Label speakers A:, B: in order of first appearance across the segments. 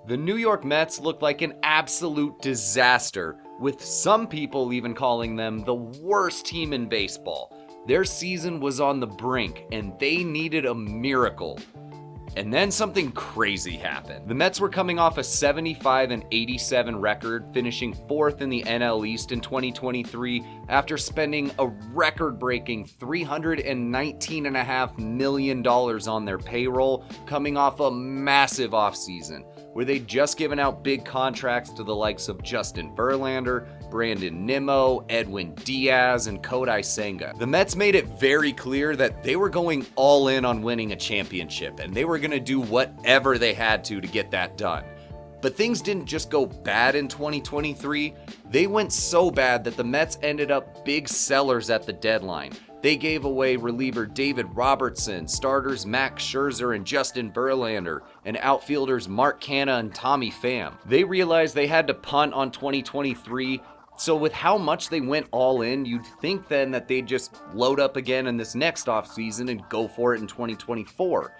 A: The New York Mets looked like an absolute disaster, with some people even calling them the worst team in baseball. Their season was on the brink, and they needed a miracle. And then something crazy happened. The Mets were coming off a 75-87 record, finishing 4th in the NL East in 2023 after spending a record-breaking $319.5 million on their payroll, coming off a massive offseason where they'd just given out big contracts to the likes of Justin Verlander, Brandon Nimmo, Edwin Diaz, and Kodai Senga. The Mets made it very clear that they were going all in on winning a championship, and they were going to do whatever they had to get that done. But things didn't just go bad in 2023. They went so bad that the Mets ended up big sellers at the deadline. They gave away reliever David Robertson, starters Max Scherzer and Justin Verlander, and outfielders Mark Canha and Tommy Pham. They realized they had to punt on 2023, so with how much they went all in, you'd think then that they'd just load up again in this next offseason and go for it in 2024.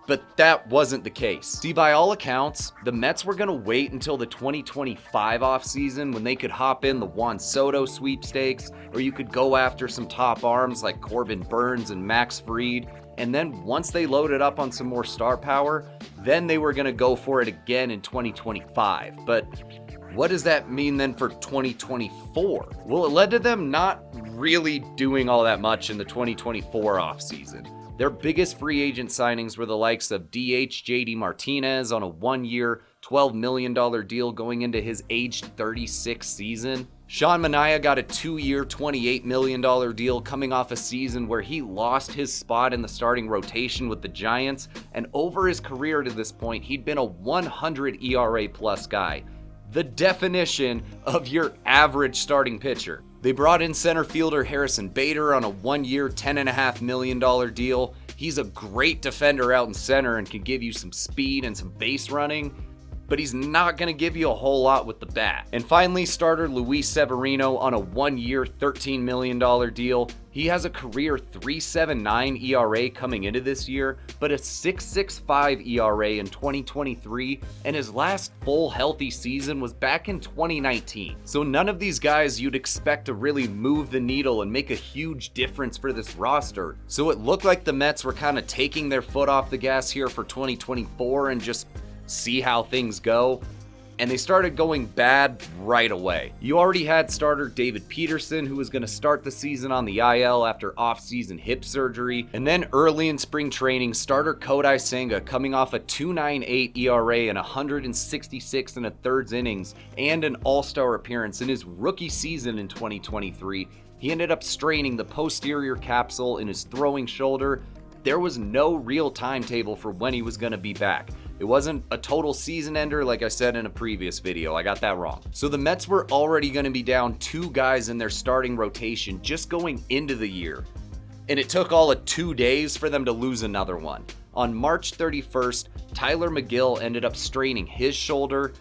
A: But that wasn't the case. See, by all accounts, the Mets were going to wait until the 2025 offseason when they could hop in the Juan Soto sweepstakes, or you could go after some top arms like Corbin Burnes and Max Fried, and then once they loaded up on some more star power, then they were going to go for it again in 2025. But what does that mean then for 2024? Well, it led to them not really doing all that much in the 2024 offseason. Their biggest free agent signings were the likes of DH JD Martinez on a 1-year, $12 million deal going into his age 36 season. Sean Manaea got a 2-year, $28 million deal coming off a season where he lost his spot in the starting rotation with the Giants, and over his career to this point, he'd been a 100 ERA plus guy. The definition of your average starting pitcher. They brought in center fielder Harrison Bader on a 1-year, $10.5 million deal. He's a great defender out in center and can give you some speed and some base running, but he's not going to give you a whole lot with the bat. And finally, starter Luis Severino on a 1-year, $13 million deal. He has a career 3.79 ERA coming into this year, but a 6.65 ERA in 2023, and his last full healthy season was back in 2019. So none of these guys you'd expect to really move the needle and make a huge difference for this roster. So it looked like the Mets were kind of taking their foot off the gas here for 2024 and just see how things go, and they started going bad right away. You already had starter David Peterson, who was going to start the season on the IL after off-season hip surgery, and then early in spring training, starter Kodai Senga coming off a 2.98 ERA in 166 and a thirds innings and an all-star appearance in his rookie season in 2023. He ended up straining the posterior capsule in his throwing shoulder. There was no real timetable for when he was going to be back. It wasn't a total season ender like I said in a previous video. I got that wrong. So the Mets were already going to be down 2 guys in their starting rotation just going into the year. And it took all of 2 days for them to lose another one. On March 31st, Tyler McGill ended up straining his shoulder,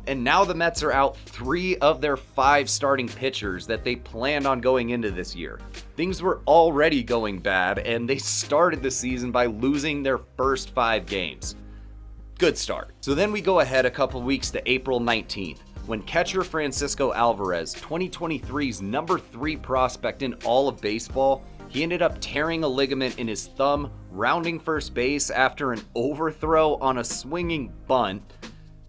A: and now the Mets are out 3 of their 5 starting pitchers that they planned on going into this year. Things were already going bad, and they started the season by losing their first 5 games. Good start. So then we go ahead a couple weeks to April 19th, when catcher Francisco Alvarez, 2023's number 3 prospect in all of baseball, he ended up tearing a ligament in his thumb, rounding first base after an overthrow on a swinging bunt.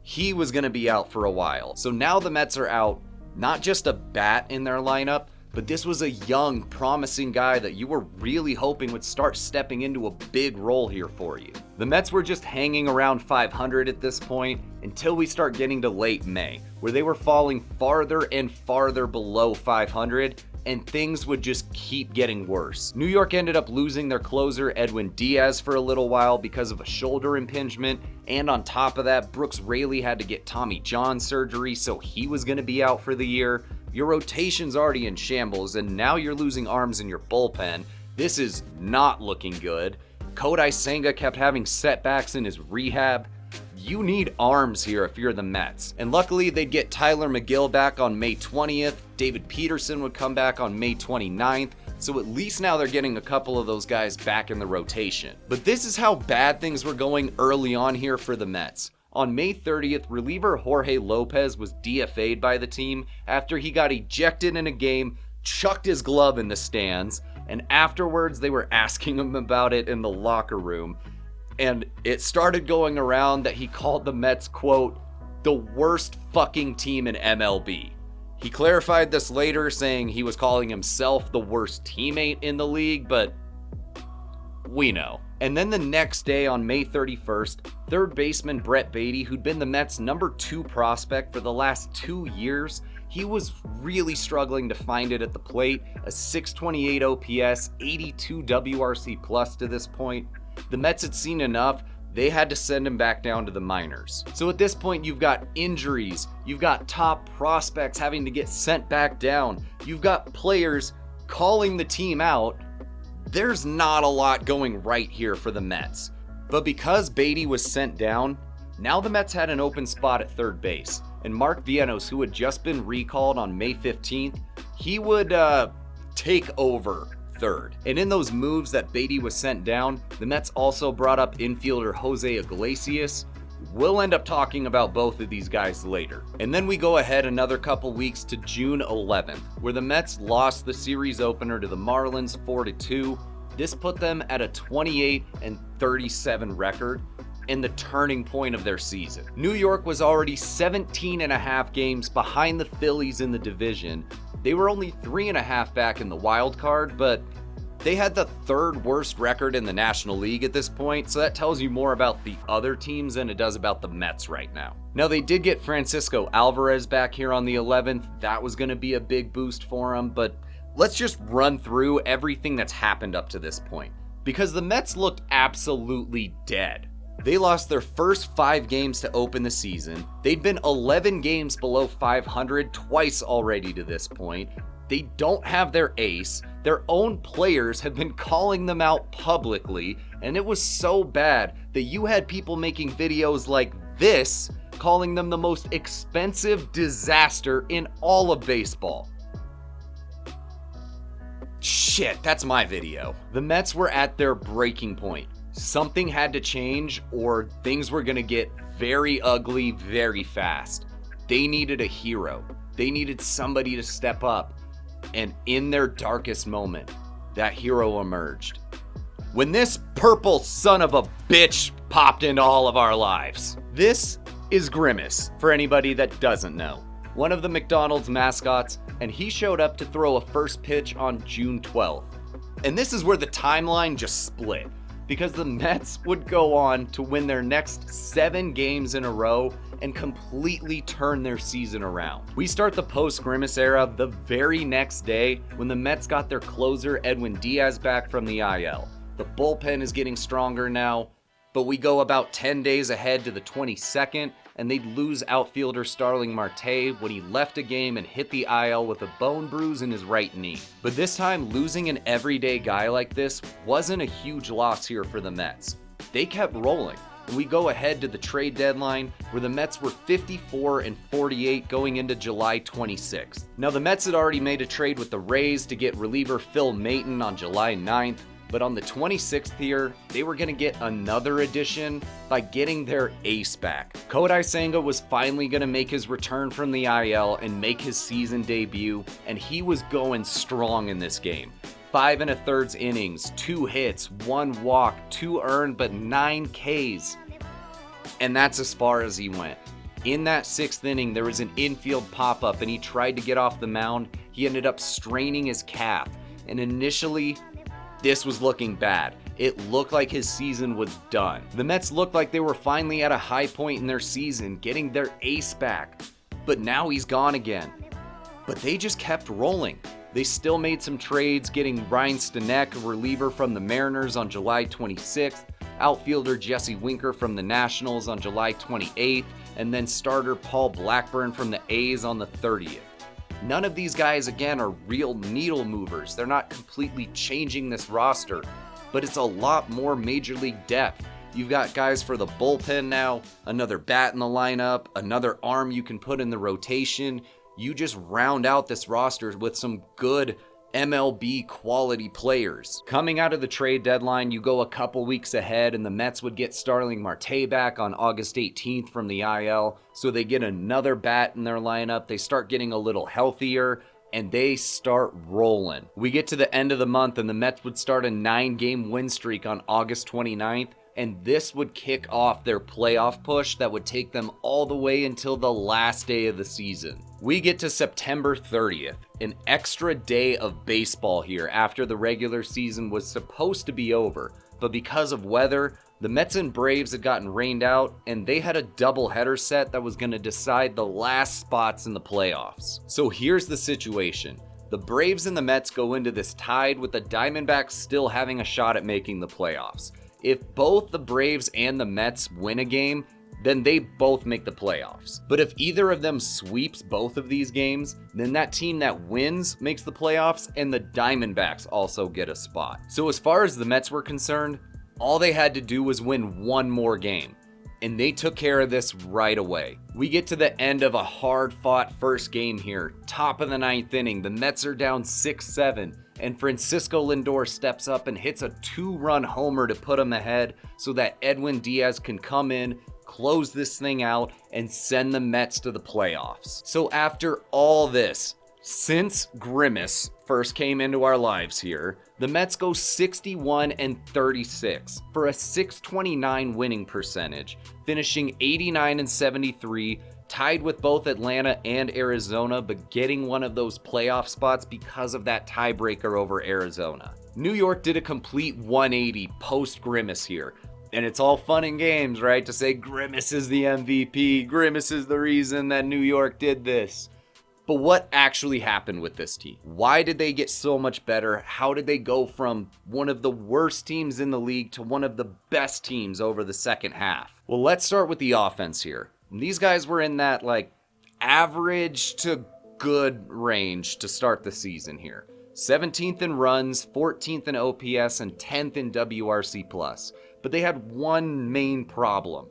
A: He was going to be out for a while. So now the Mets are out not just a bat in their lineup, but this was a young, promising guy that you were really hoping would start stepping into a big role here for you. The Mets were just hanging around 500 at this point until we start getting to late May, where they were falling farther and farther below 500, and things would just keep getting worse. New York ended up losing their closer Edwin Diaz for a little while because of a shoulder impingement, and on top of that, Brooks Raley had to get Tommy John surgery, so he was going to be out for the year. Your rotation's already in shambles, and now you're losing arms in your bullpen. This is not looking good. Kodai Senga kept having setbacks in his rehab. You need arms here if you're the Mets. And luckily, they'd get Tyler McGill back on May 20th. David Peterson would come back on May 29th. So at least now they're getting a couple of those guys back in the rotation. But this is how bad things were going early on here for the Mets. On May 30th, reliever Jorge Lopez was DFA'd by the team after he got ejected in a game, chucked his glove in the stands, and afterwards they were asking him about it in the locker room. And it started going around that he called the Mets, quote, the worst fucking team in MLB. He clarified this later, saying he was calling himself the worst teammate in the league, but we know. And then the next day on May 31st, third baseman Brett Baty, who'd been the Mets' number 2 prospect for the last 2 years, he was really struggling to find it at the plate. A 628 OPS, 82 WRC plus to this point. The Mets had seen enough. They had to send him back down to the minors. So at this point, you've got injuries. You've got top prospects having to get sent back down. You've got players calling the team out. There's not a lot going right here for the Mets. But because Baty was sent down, now the Mets had an open spot at third base. And Mark Vientos, who had just been recalled on May 15th, he would take over third. And in those moves that Baty was sent down, the Mets also brought up infielder Jose Iglesias. We'll end up talking about both of these guys later. And then we go ahead another couple weeks to June 11th, where the Mets lost the series opener to the Marlins 4-2. This put them at a 28-37 record and the turning point of their season. New York was already 17.5 games behind the Phillies in the division. They were only 3.5 back in the wild card, but they had the third worst record in the National League at this point, so that tells you more about the other teams than it does about the Mets right now. Now, they did get Francisco Alvarez back here on the 11th. That was going to be a big boost for them, but let's just run through everything that's happened up to this point, because the Mets looked absolutely dead. They lost their first 5 games to open the season. They'd been 11 games below 500 twice already to this point. They don't have their ace. Their own players have been calling them out publicly, and it was so bad that you had people making videos like this calling them the most expensive disaster in all of baseball. Shit, that's my video. The Mets were at their breaking point. Something had to change or things were going to get very ugly very fast. They needed a hero. They needed somebody to step up. And in their darkest moment, that hero emerged. When this purple son of a bitch popped into all of our lives. This is Grimace, for anybody that doesn't know. One of the McDonald's mascots, and he showed up to throw a first pitch on June 12th. And this is where the timeline just split, because the Mets would go on to win their next 7 games in a row and completely turn their season around. We start the post-Grimace era the very next day when the Mets got their closer Edwin Diaz back from the IL. The bullpen is getting stronger now, but we go about 10 days ahead to the 22nd, and they'd lose outfielder Starling Marte when he left a game and hit the IL with a bone bruise in his right knee. But this time, losing an everyday guy like this wasn't a huge loss here for the Mets. They kept rolling. And we go ahead to the trade deadline where the Mets were 54-48 going into July 26th. Now, the Mets had already made a trade with the Rays to get reliever Phil Maton on July 9th. But on the 26th here, they were going to get another addition by getting their ace back. Kodai Senga was finally going to make his return from the IL and make his season debut, and he was going strong in this game. 5 1/3 innings, 2 hits, 1 walk, 2 earned, but 9 Ks. And that's as far as he went. In that 6th inning, there was an infield pop-up, and he tried to get off the mound. He ended up straining his calf, and initially, this was looking bad. It looked like his season was done. The Mets looked like they were finally at a high point in their season, getting their ace back. But now he's gone again. But they just kept rolling. They still made some trades, getting Ryan Stanek, a reliever from the Mariners, on July 26th, outfielder Jesse Winker from the Nationals on July 28th, and then starter Paul Blackburn from the A's on the 30th. None of these guys, again, are real needle movers. They're not completely changing this roster, but it's a lot more major league depth. You've got guys for the bullpen now, another bat in the lineup, another arm you can put in the rotation. You just round out this roster with some good MLB quality players. Coming out of the trade deadline, you go a couple weeks ahead, and the Mets would get Starling Marte back on August 18th from the IL, so they get another bat in their lineup. They start getting a little healthier, and they start rolling. We get to the end of the month, and the Mets would start a 9-game win streak on August 29th, and this would kick off their playoff push that would take them all the way until the last day of the season. We get to September 30th, an extra day of baseball here after the regular season was supposed to be over, but because of weather, the Mets and Braves had gotten rained out, and they had a doubleheader set that was going to decide the last spots in the playoffs. So here's the situation. The Braves and the Mets go into this tied with the Diamondbacks still having a shot at making the playoffs. If both the Braves and the Mets win a game, then they both make the playoffs. But if either of them sweeps both of these games, then that team that wins makes the playoffs, and the Diamondbacks also get a spot. So as far as the Mets were concerned, all they had to do was win one more game, and they took care of this right away. We get to the end of a hard-fought first game here. Top of the 9th inning, the Mets are down 6-7, and Francisco Lindor steps up and hits a 2-run homer to put them ahead so that Edwin Diaz can come in, close this thing out, and send the Mets to the playoffs. So after all this, since Grimace first came into our lives here, the Mets go 61-36 for a .629 winning percentage, finishing 89-73, tied with both Atlanta and Arizona, but getting one of those playoff spots because of that tiebreaker over Arizona. New York did a complete 180 post-Grimace here. And it's all fun and games, right? To say Grimace is the MVP, Grimace is the reason that New York did this. But what actually happened with this team? Why did they get so much better? How did they go from one of the worst teams in the league to one of the best teams over the second half? Well, let's start with the offense here. These guys were in that average to good range to start the season here. 17th in runs, 14th in OPS, and 10th in WRC+. But they had one main problem.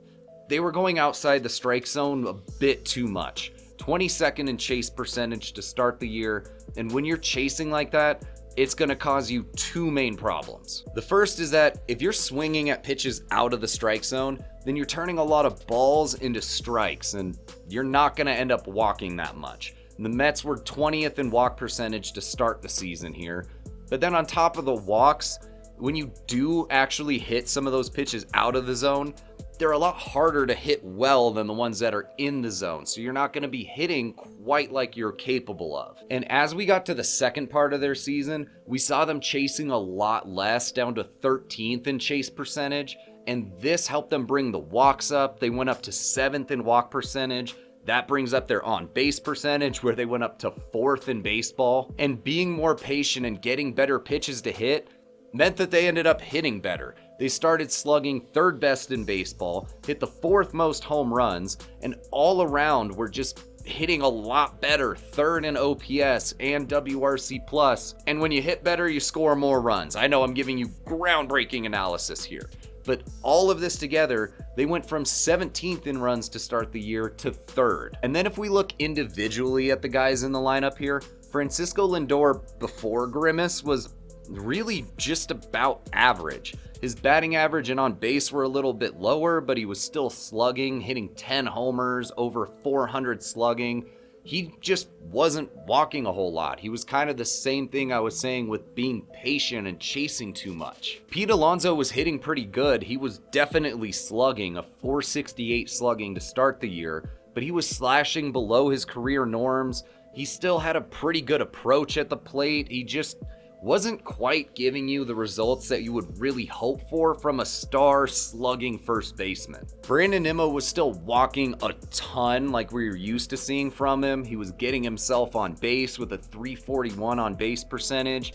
A: They were going outside the strike zone a bit too much. 22nd in chase percentage to start the year, and when you're chasing like that, it's going to cause you two main problems. The first is that if you're swinging at pitches out of the strike zone, then you're turning a lot of balls into strikes, and you're not going to end up walking that much. The Mets were 20th in walk percentage to start the season here, but then on top of the walks, when you do actually hit some of those pitches out of the zone, they're a lot harder to hit well than the ones that are in the zone. So you're not going to be hitting quite like you're capable of. And as we got to the second part of their season, we saw them chasing a lot less, down to 13th in chase percentage. And this helped them bring the walks up. They went up to 7th in walk percentage. That brings up their on-base percentage, where they went up to 4th in baseball. And being more patient and getting better pitches to hit meant that they ended up hitting better. They started slugging 3rd best in baseball, hit the 4th most home runs, and all around were just hitting a lot better, 3rd in OPS and WRC+. And when you hit better, you score more runs. I know I'm giving you groundbreaking analysis here, but all of this together, they went from 17th in runs to start the year to 3rd. And then if we look individually at the guys in the lineup here, Francisco Lindor before Grimace was really just about average. His batting average and on base were a little bit lower, but he was still slugging, hitting 10 homers, over 400 slugging. He just wasn't walking a whole lot. He was kind of the same thing I was saying with being patient and chasing too much. Pete Alonso was hitting pretty good. He was definitely slugging, a .468 slugging to start the year, but he was slashing below his career norms. He still had a pretty good approach at the plate. He just wasn't quite giving you the results that you would really hope for from a star slugging first baseman. Brandon Nimmo was still walking a ton like we were used to seeing from him. He was getting himself on base with a .341 on base percentage,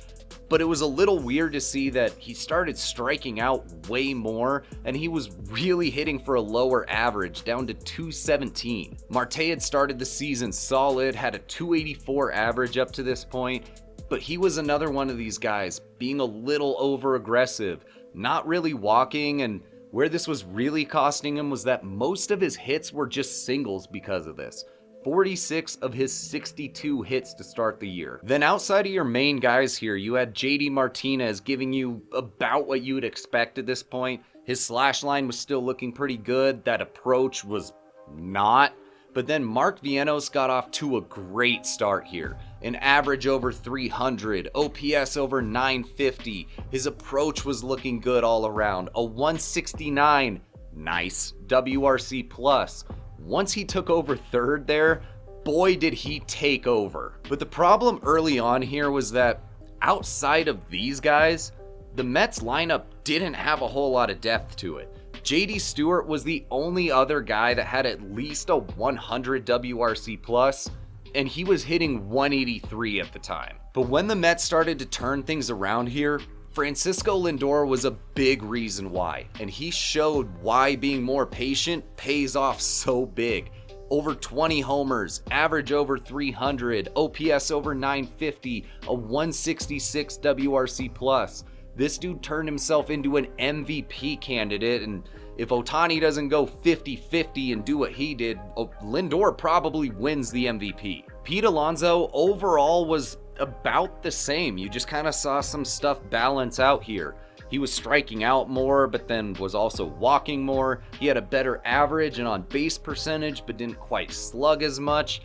A: but it was a little weird to see that he started striking out way more, and he was really hitting for a lower average, down to .217. Marte had started the season solid, had a .284 average up to this point, but he was another one of these guys being a little over aggressive, not really walking, and where this was really costing him was that most of his hits were just singles because of this. 46 of his 62 hits to start the year. Then outside of your main guys here, you had JD Martinez giving you about what you would expect at this point. His slash line was still looking pretty good. That approach was not. But then Mark Vientos got off to a great start here. An average over 300, OPS over 950. His approach was looking good all around. A 169, nice WRC plus. Once he took over third there, boy did he take over. But the problem early on here was that outside of these guys, the Mets lineup didn't have a whole lot of depth to it. JD Stewart was the only other guy that had at least a 100 WRC plus, and he was hitting 183 at the time. But when the Mets started to turn things around here, Francisco Lindor was a big reason why, and he showed why being more patient pays off so big. Over 20 homers, average over 300, OPS over 950, a 166 WRC plus. This dude turned himself into an MVP candidate, and if Ohtani doesn't go 50-50 and do what he did, Lindor probably wins the MVP. Pete Alonso overall was about the same. You just kind of saw some stuff balance out here. He was striking out more, but then was also walking more. He had a better average and on base percentage, but didn't quite slug as much.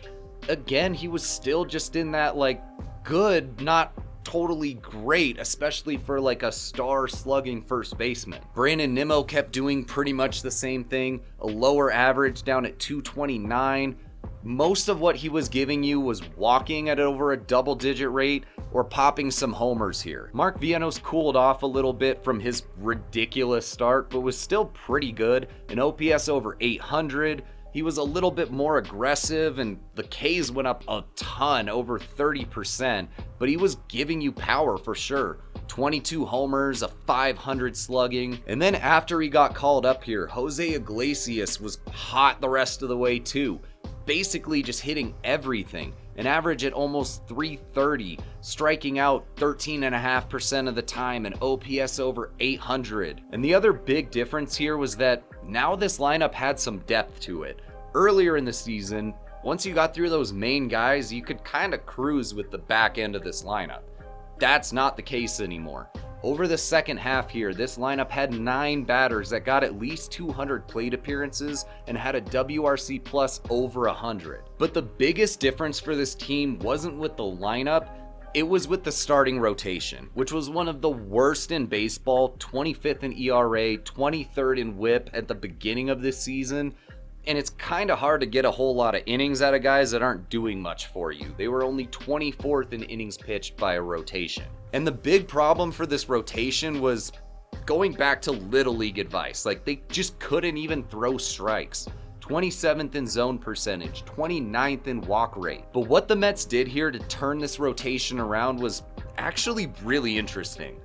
A: Again, he was still just in that good, not totally great, especially for a star slugging first baseman. Brandon Nimmo kept doing pretty much the same thing, a lower average down at 229. Most of what he was giving you was walking at over a double-digit rate or popping some homers here. Mark Vientos cooled off a little bit from his ridiculous start, but was still pretty good, an OPS over 800. He was a little bit more aggressive, and the Ks went up a ton, over 30%, but he was giving you power for sure. 22 homers, a 500 slugging. And then after he got called up here, Jose Iglesias was hot the rest of the way too. Basically just hitting everything. An average at almost 330, striking out 13.5% of the time, and OPS over 800. And the other big difference here was that now this lineup had some depth to it. Earlier in the season, once you got through those main guys, you could kind of cruise with the back end of this lineup. That's not the case anymore. Over the second half here, this lineup had 9 batters that got at least 200 plate appearances and had a WRC plus over 100. But the biggest difference for this team wasn't with the lineup, it was with the starting rotation, which was one of the worst in baseball, 25th in ERA, 23rd in WHIP at the beginning of this season. And it's kind of hard to get a whole lot of innings out of guys that aren't doing much for you. They were only 24th in innings pitched by a rotation. And the big problem for this rotation was going back to Little League advice. They just couldn't even throw strikes. 27th in zone percentage, 29th in walk rate. But what the Mets did here to turn this rotation around was actually really interesting.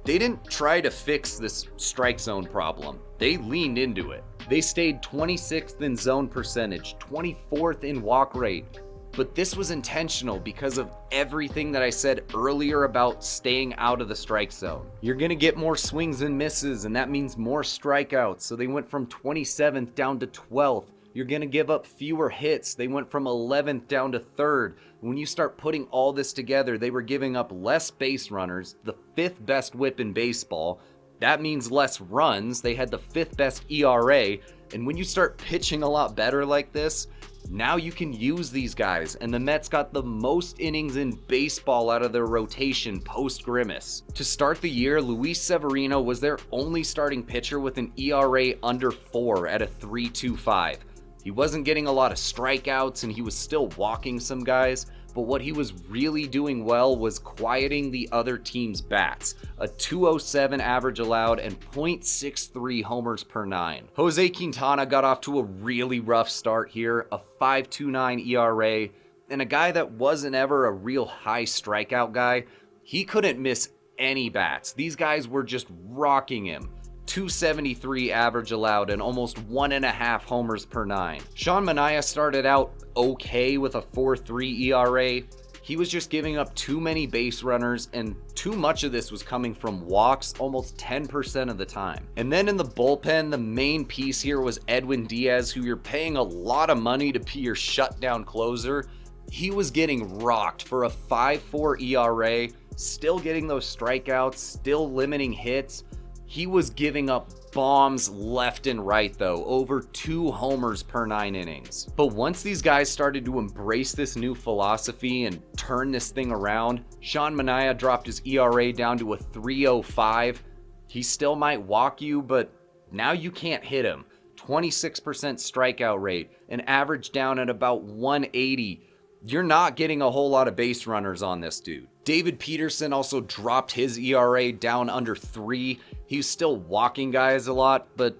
A: They didn't try to fix this strike zone problem. They leaned into it. They stayed 26th in zone percentage, 24th in walk rate. But this was intentional because of everything that I said earlier about staying out of the strike zone. You're going to get more swings and misses, and that means more strikeouts. So they went from 27th down to 12th. You're going to give up fewer hits. They went from 11th down to 3rd. When you start putting all this together, they were giving up less base runners, the 5th best whip in baseball. That means less runs. They had the 5th best ERA. And when you start pitching a lot better like this, now you can use these guys. And the Mets got the most innings in baseball out of their rotation post Grimace. To start the year, Luis Severino was their only starting pitcher with an ERA under 4 at a 3.25. He wasn't getting a lot of strikeouts and he was still walking some guys, but what he was really doing well was quieting the other team's bats. A 207 average allowed and .63 homers per 9. Jose Quintana got off to a really rough start here, a 5.29 ERA, and a guy that wasn't ever a real high strikeout guy. He couldn't miss any bats. These guys were just rocking him. 273 average allowed and almost 1.5 homers per 9. Sean Manaea started out okay with a 4.3 ERA. He was just giving up too many base runners, and too much of this was coming from walks almost 10% of the time. And then in the bullpen, the main piece here was Edwin Diaz, who you're paying a lot of money to be your shutdown closer. He was getting rocked for a 5.4 ERA, still getting those strikeouts, still limiting hits. He was giving up bombs left and right though, over 2 homers per 9 innings. But once these guys started to embrace this new philosophy and turn this thing around, Sean Manaea dropped his ERA down to a 3.05. He still might walk you, but now you can't hit him. 26% strikeout rate, an average down at about 180. You're not getting a whole lot of base runners on this dude. David Peterson also dropped his ERA down under 3. He's still walking guys a lot, but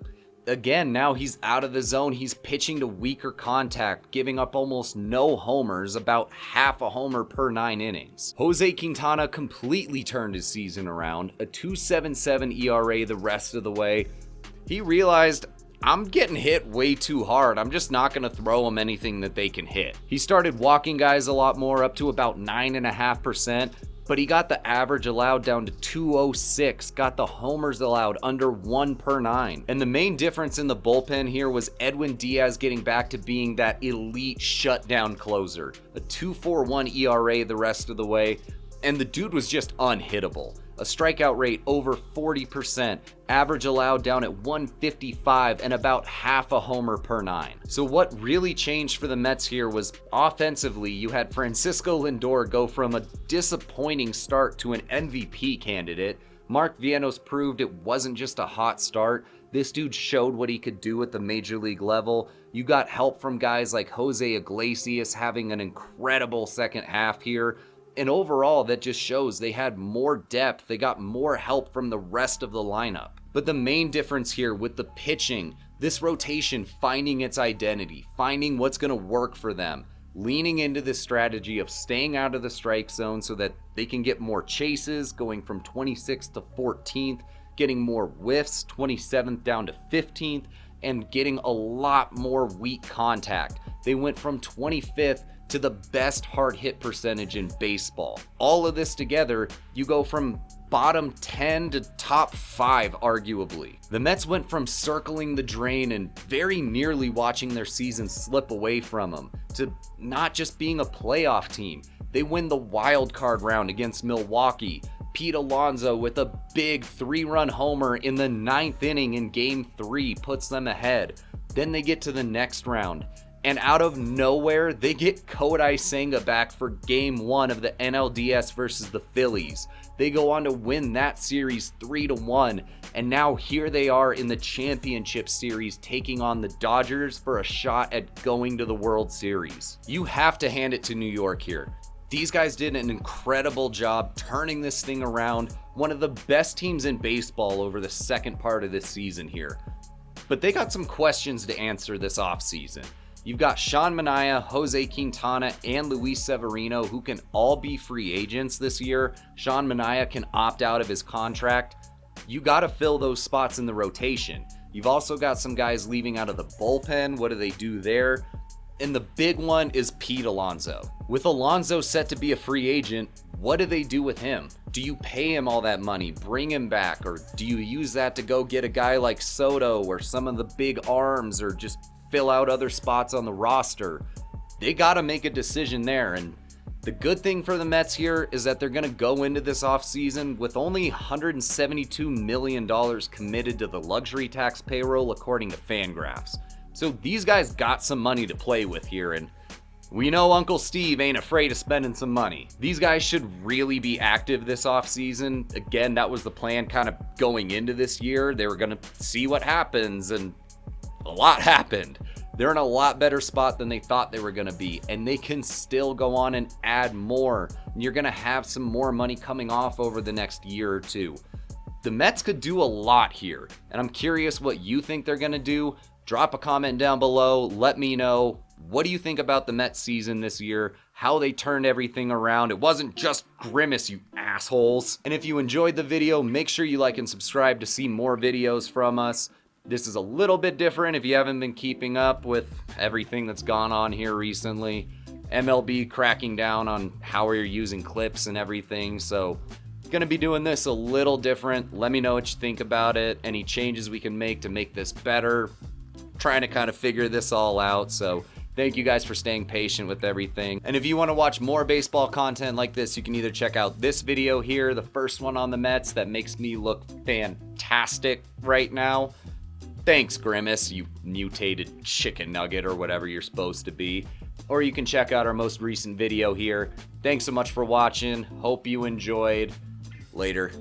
A: again, now he's out of the zone. He's pitching to weaker contact, giving up almost no homers, about half a homer per 9 innings. Jose Quintana completely turned his season around, a 2.77 ERA the rest of the way. He realized, I'm getting hit way too hard. I'm just not going to throw them anything that they can hit. He started walking guys a lot more, up to about 9.5%, but he got the average allowed down to 206, got the homers allowed under 1 per 9. And the main difference in the bullpen here was Edwin Diaz getting back to being that elite shutdown closer, a 2.41 ERA the rest of the way, and the dude was just unhittable. A strikeout rate over 40%, average allowed down at 155, and about half a homer per 9. So what really changed for the Mets here was offensively, you had Francisco Lindor go from a disappointing start to an MVP candidate. Mark Vientos proved it wasn't just a hot start. This dude showed what he could do at the major league level. You got help from guys like Jose Iglesias having an incredible second half here. And overall, that just shows they had more depth. They got more help from the rest of the lineup. But the main difference here with the pitching, this rotation finding its identity, finding what's going to work for them, leaning into this strategy of staying out of the strike zone so that they can get more chases, going from 26th to 14th, getting more whiffs, 27th down to 15th, and getting a lot more weak contact. They went from 25th to the best hard hit percentage in baseball. All of this together, you go from bottom 10 to top 5 arguably. The Mets went from circling the drain and very nearly watching their season slip away from them to not just being a playoff team. They win the wild card round against Milwaukee. Pete Alonso with a big 3-run homer in the 9th inning in Game 3 puts them ahead. Then they get to the next round, and out of nowhere, they get Kodai Senga back for Game 1 of the NLDS versus the Phillies. They go on to win that series 3-1, and now here they are in the championship series taking on the Dodgers for a shot at going to the World Series. You have to hand it to New York here. These guys did an incredible job turning this thing around, one of the best teams in baseball over the second part of this season here. But they got some questions to answer this offseason. You've got Sean Manaea, Jose Quintana, and Luis Severino, who can all be free agents this year. Sean Manaea can opt out of his contract. You got to fill those spots in the rotation. You've also got some guys leaving out of the bullpen. What do they do there? And the big one is Pete Alonso. With Alonso set to be a free agent, what do they do with him? Do you pay him all that money, bring him back, or do you use that to go get a guy like Soto or some of the big arms, or just fill out other spots on the roster? They got to make a decision there. And the good thing for the Mets here is that they're going to go into this offseason with only $172 million committed to the luxury tax payroll, according to Fangraphs. So these guys got some money to play with here, and we know Uncle Steve ain't afraid of spending some money. These guys should really be active this offseason. Again, that was the plan kind of going into this year. They were going to see what happens, and a lot happened. They're in a lot better spot than they thought they were going to be, and they can still go on and add more. And you're going to have some more money coming off over the next year or two. The Mets could do a lot here, and I'm curious what you think they're going to do. Drop a comment down below. Let me know. What do you think about the Mets season this year? How they turned everything around? It wasn't just Grimace, you assholes. And if you enjoyed the video, make sure you like and subscribe to see more videos from us. This is a little bit different if you haven't been keeping up with everything that's gone on here recently. MLB cracking down on how we're using clips and everything, so gonna be doing this a little different. Let me know what you think about it, any changes we can make to make this better. Trying to kind of figure this all out, so thank you guys for staying patient with everything. And if you want to watch more baseball content like this, you can either check out this video here, the first one on the Mets that makes me look fantastic right now. Thanks, Grimace, you mutated chicken nugget or whatever you're supposed to be. Or you can check out our most recent video here. Thanks so much for watching. Hope you enjoyed. Later.